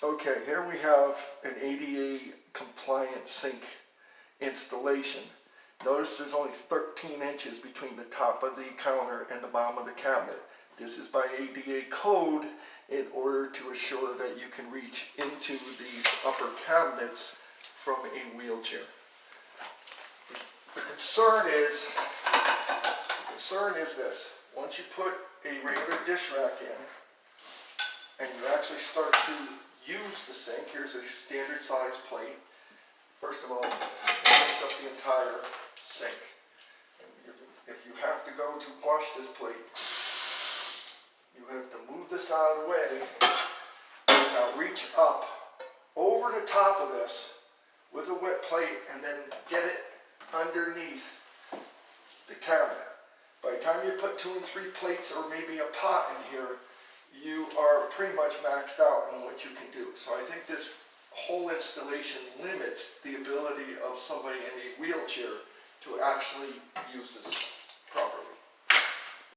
Okay, here we have an ADA compliant sink installation. Notice there's only 13 inches between the top of the counter and the bottom of the cabinet. This is by ADA code in order to assure that you can reach into these upper cabinets from a wheelchair. The concern is this. Once you put a regular dish rack in and you actually start to use the sink, here's a standard size plate. First of all, it takes up the entire sink. And if you have to go to wash this plate, you have to move this out of the way. Now reach up over the top of this with a wet plate and then get it underneath the cabinet. By the time you put 2 and 3 plates or maybe a pot in here, you are pretty much maxed out on what you can do. So I think this whole installation limits the ability of somebody in a wheelchair to actually use this properly.